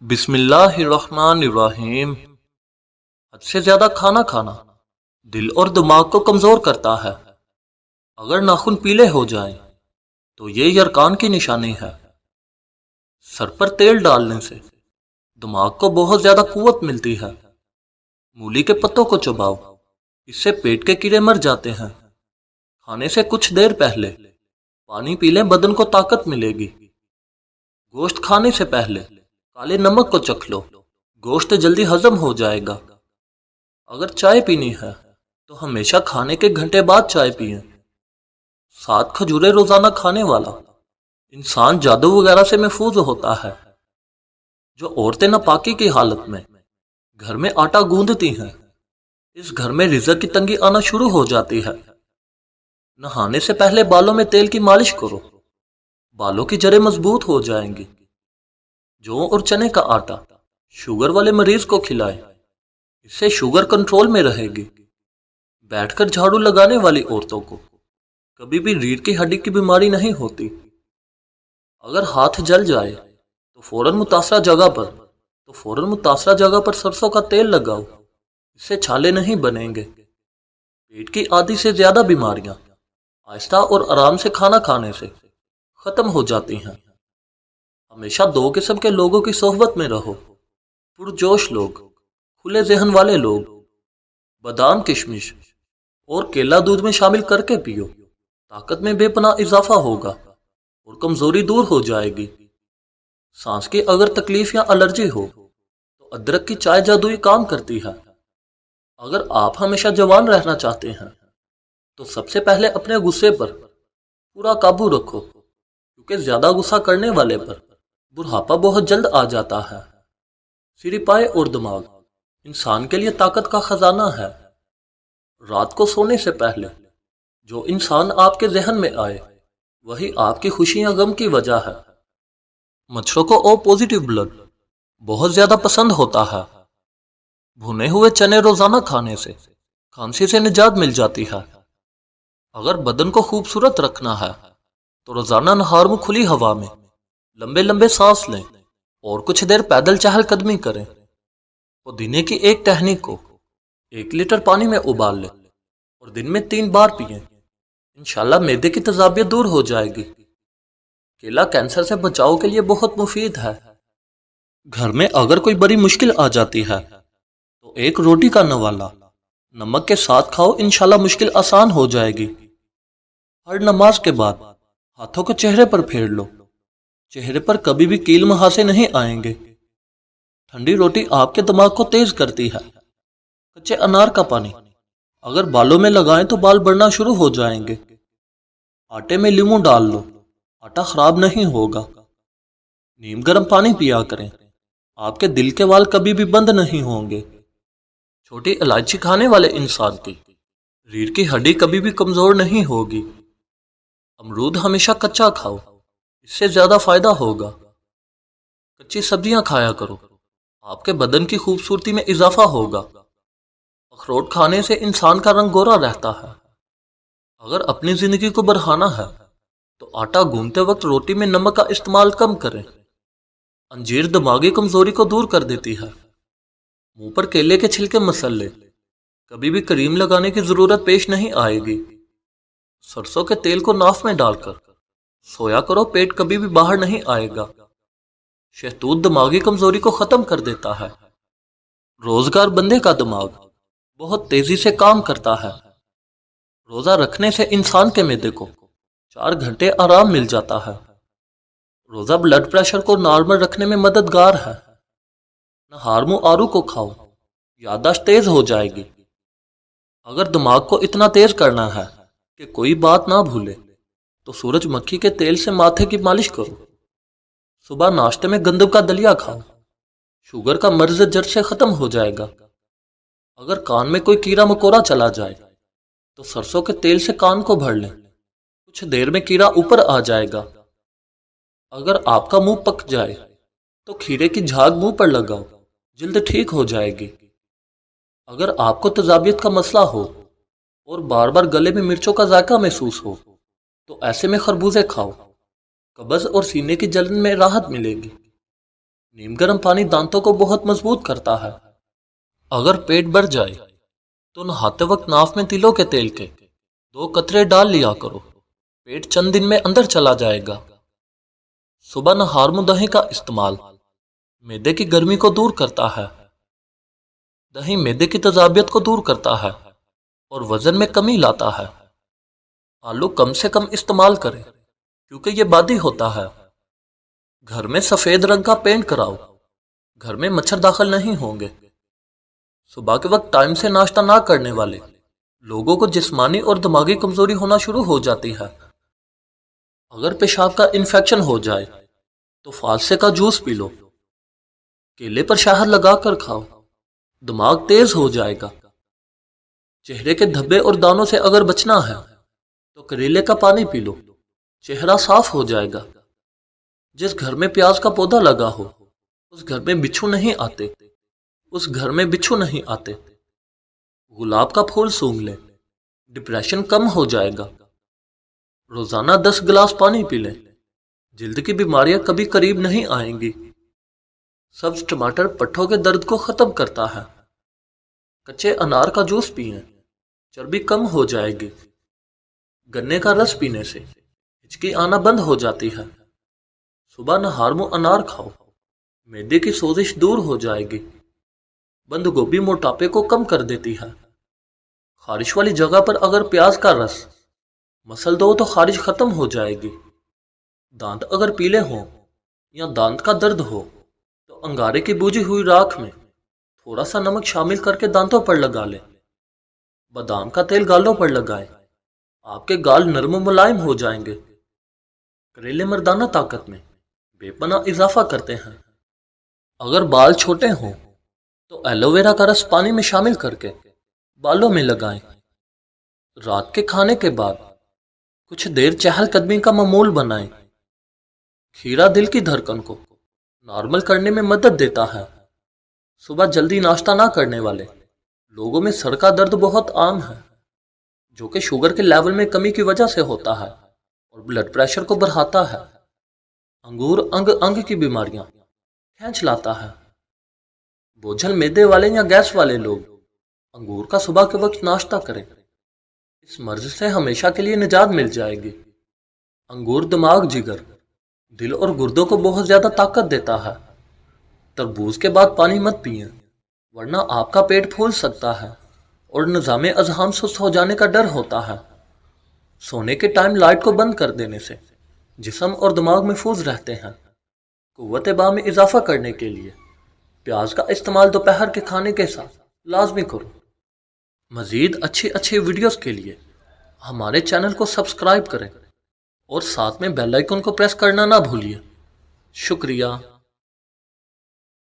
بسم اللہ الرحمن الرحیم۔ حد سے زیادہ کھانا کھانا دل اور دماغ کو کمزور کرتا ہے۔ اگر ناخن پیلے ہو جائیں تو یہ یرکان کی نشانی ہے۔ سر پر تیل ڈالنے سے دماغ کو بہت زیادہ قوت ملتی ہے۔ مولی کے پتوں کو چباؤ، اس سے پیٹ کے کیڑے مر جاتے ہیں۔ کھانے سے کچھ دیر پہلے پانی پی لیں، بدن کو طاقت ملے گی۔ گوشت کھانے سے پہلے کالے نمک کو چکھ لو، گوشت جلدی ہضم ہو جائے گا۔ اگر چائے پینی ہے تو ہمیشہ کھانے کے گھنٹے بعد چائے پئیں۔ 7 کھجوریں روزانہ کھانے والا انسان جادو وغیرہ سے محفوظ ہوتا ہے۔ جو عورتیں ناپاکی کی حالت میں گھر میں آٹا گوندتی ہیں، اس گھر میں رزق کی تنگی آنا شروع ہو جاتی ہے۔ نہانے سے پہلے بالوں میں تیل کی مالش کرو، بالوں کی جڑیں مضبوط ہو جائیں گی۔ جو اور چنے کا آٹا شوگر والے مریض کو کھلائے، اس سے شوگر کنٹرول میں رہے گی۔ بیٹھ کر جھاڑو لگانے والی عورتوں کو کبھی بھی ریڑھ کی ہڈی کی بیماری نہیں ہوتی۔ اگر ہاتھ جل جائے تو فوراً متاثرہ جگہ پر سرسوں کا تیل لگاؤ، اس سے چھالے نہیں بنیں گے۔ پیٹ کی آدھی سے زیادہ بیماریاں آہستہ اور آرام سے کھانا کھانے سے ختم ہو جاتی ہیں۔ ہمیشہ 2 قسم کے لوگوں کی صحبت میں رہو: پرجوش لوگ، کھلے ذہن والے لوگ۔ بادام کشمش اور کیلا دودھ میں شامل کر کے پیو، طاقت میں بے پناہ اضافہ ہوگا اور کمزوری دور ہو جائے گی۔ سانس کی اگر تکلیف یا الرجی ہو تو ادرک کی چائے جادوئی کام کرتی ہے۔ اگر آپ ہمیشہ جوان رہنا چاہتے ہیں تو سب سے پہلے اپنے غصے پر پورا قابو رکھو، کیونکہ زیادہ غصہ کرنے والے پر بڑھاپا بہت جلد آ جاتا ہے۔ سری پائے اور دماغ انسان کے لیے طاقت کا خزانہ ہے۔ رات کو سونے سے پہلے جو انسان آپ کے ذہن میں آئے، وہی آپ کی خوشی یا غم کی وجہ ہے۔ مچھروں کو او پوزیٹو بلڈ بہت زیادہ پسند ہوتا ہے۔ بھنے ہوئے چنے روزانہ کھانے سے کھانسی سے نجات مل جاتی ہے۔ اگر بدن کو خوبصورت رکھنا ہے تو روزانہ نہار میں کھلی ہوا میں لمبے لمبے سانس لیں اور کچھ دیر پیدل چہل قدمی کریں۔ پودینے کی ایک ٹہنی کو 1 لیٹر پانی میں ابال لیں اور دن میں 3 بار پئیں۔ انشاءاللہ معدے کی تیزابیت دور ہو جائے گی۔ کیلا کینسر سے بچاؤ کے لیے بہت مفید ہے۔ گھر میں اگر کوئی بڑی مشکل آ جاتی ہے تو ایک روٹی کا نوالا نمک کے ساتھ کھاؤ، انشاءاللہ مشکل آسان ہو جائے گی۔ ہر نماز کے بعد ہاتھوں کو چہرے پر پھیر لو، چہرے پر کبھی بھی کیل مہاسے نہیں آئیں گے۔ ٹھنڈی روٹی آپ کے دماغ کو تیز کرتی ہے۔ کچے انار کا پانی اگر بالوں میں لگائیں تو بال بڑھنا شروع ہو جائیں گے۔ آٹے میں لیموں ڈال لو، آٹا خراب نہیں ہوگا۔ نیم گرم پانی پیا کریں، آپ کے دل کے وال کبھی بھی بند نہیں ہوں گے۔ چھوٹی الائچی کھانے والے انسان کی ریڑھ کی ہڈی کبھی بھی کمزور نہیں ہوگی۔ امرود ہمیشہ کچا کھاؤ، اس سے زیادہ فائدہ ہوگا۔ کچی سبزیاں کھایا کرو، آپ کے بدن کی خوبصورتی میں اضافہ ہوگا۔ اخروٹ کھانے سے انسان کا رنگ گورا رہتا ہے۔ اگر اپنی زندگی کو بڑھانا ہے تو آٹا گوندتے وقت روٹی میں نمک کا استعمال کم کریں۔ انجیر دماغی کمزوری کو دور کر دیتی ہے۔ منہ پر کیلے کے چھلکے مسل لیں، کبھی بھی کریم لگانے کی ضرورت پیش نہیں آئے گی۔ سرسوں کے تیل کو ناف میں ڈال کر سویا کرو، پیٹ کبھی بھی باہر نہیں آئے گا۔ شہتوت دماغی کمزوری کو ختم کر دیتا ہے۔ روزگار بندے کا دماغ بہت تیزی سے کام کرتا ہے۔ روزہ رکھنے سے انسان کے معدے کو 4 گھنٹے آرام مل جاتا ہے۔ روزہ بلڈ پریشر کو نارمل رکھنے میں مددگار ہے۔ نہار منہ آڑو کو کھاؤ، یادداشت تیز ہو جائے گی۔ اگر دماغ کو اتنا تیز کرنا ہے کہ کوئی بات نہ بھولے تو سورج مکھی کے تیل سے ماتھے کی مالش کرو۔ صبح ناشتے میں گندم کا دلیا کھاؤ، شوگر کا مرض جڑ سے ختم ہو جائے گا۔ اگر کان میں کوئی کیڑا مکوڑا چلا جائے تو سرسوں کے تیل سے کان کو بھر لیں، کچھ دیر میں کیڑا اوپر آ جائے گا۔ اگر آپ کا منہ پک جائے تو کھیرے کی جھاگ منہ پر لگاؤ، جلد ٹھیک ہو جائے گی۔ اگر آپ کو تیزابیت کا مسئلہ ہو اور بار بار گلے میں مرچوں کا ذائقہ محسوس ہو تو ایسے میں خربوزے کھاؤ، قبض اور سینے کی جلن میں راحت ملے گی۔ نیم گرم پانی دانتوں کو بہت مضبوط کرتا ہے۔ اگر پیٹ بھر جائے تو نہاتے وقت ناف میں تلوں کے تیل کے 2 قطرے ڈال لیا کرو، پیٹ چند دن میں اندر چلا جائے گا۔ صبح نہار میں دہی کا استعمال معدے کی گرمی کو دور کرتا ہے۔ دہی معدے کی تیزابیت کو دور کرتا ہے اور وزن میں کمی لاتا ہے۔ آلو کم سے کم استعمال کریں کیونکہ یہ بادی ہوتا ہے۔ گھر میں سفید رنگ کا پینٹ کراؤ، گھر میں مچھر داخل نہیں ہوں گے۔ صبح کے وقت ٹائم سے ناشتہ نہ کرنے والے لوگوں کو جسمانی اور دماغی کمزوری ہونا شروع ہو جاتی ہے۔ اگر پیشاب کا انفیکشن ہو جائے تو فالسے کا جوس پی لو، کیلے پر شہد لگا کر کھاؤ، دماغ تیز ہو جائے گا۔ چہرے کے دھبے اور دانوں سے اگر بچنا ہے تو کریلے کا پانی پی لو، چہرہ صاف ہو جائے گا۔ جس گھر میں پیاز کا پودا لگا ہو اس گھر میں بچھو نہیں آتے، اس گھر میں بچھو نہیں آتے۔ گلاب کا پھول سونگھ لیں، ڈپریشن کم ہو جائے گا۔ روزانہ 10 گلاس پانی پی لیں، جلد کی بیماریاں کبھی قریب نہیں آئیں گی۔ سبز ٹماٹر پٹھوں کے درد کو ختم کرتا ہے۔ کچے انار کا جوس پئیں، چربی کم ہو جائے گی۔ گنے کا رس پینے سے ہچکی آنا بند ہو جاتی ہے۔ صبح نہار میں انار کھاؤ، معدے کی سوزش دور ہو جائے گی۔ بند گوبھی موٹاپے کو کم کر دیتی ہے۔ خارش والی جگہ پر اگر پیاز کا رس مسل دو تو خارش ختم ہو جائے گی۔ دانت اگر پیلے ہوں یا دانت کا درد ہو تو انگارے کی بوجھی ہوئی راکھ میں تھوڑا سا نمک شامل کر کے دانتوں پر لگا لیں۔ بادام کا تیل گالوں پر لگائیں، آپ کے گال نرم و ملائم ہو جائیں گے۔ کریلے مردانہ طاقت میں بے پناہ اضافہ کرتے ہیں۔ اگر بال چھوٹے ہوں تو ایلو ویرا کا رس پانی میں شامل کر کے بالوں میں لگائیں۔ رات کے کھانے کے بعد کچھ دیر چہل قدمی کا معمول بنائیں۔ کھیرا دل کی دھڑکن کو نارمل کرنے میں مدد دیتا ہے۔ صبح جلدی ناشتہ نہ کرنے والے لوگوں میں سر کا درد بہت عام ہے، جو کہ شوگر کے لیول میں کمی کی وجہ سے ہوتا ہے اور بلڈ پریشر کو بڑھاتا ہے۔ انگور انگ انگ کی بیماریاں کھینچ لاتا ہے۔ بوجھل معدے والے یا گیس والے لوگ انگور کا صبح کے وقت ناشتہ کریں، اس مرض سے ہمیشہ کے لیے نجات مل جائے گی۔ انگور دماغ، جگر، دل اور گردوں کو بہت زیادہ طاقت دیتا ہے۔ تربوز کے بعد پانی مت پئیں ورنہ آپ کا پیٹ پھول سکتا ہے اور نظام اذہان سست ہو جانے کا ڈر ہوتا ہے۔ سونے کے ٹائم لائٹ کو بند کر دینے سے جسم اور دماغ محفوظ رہتے ہیں۔ قوت باہ میں اضافہ کرنے کے لیے پیاز کا استعمال دوپہر کے کھانے کے ساتھ لازمی کرو۔ مزید اچھی ویڈیوز کے لیے ہمارے چینل کو سبسکرائب کریں اور ساتھ میں بیل آئیکن کو پریس کرنا نہ بھولیے۔ شکریہ۔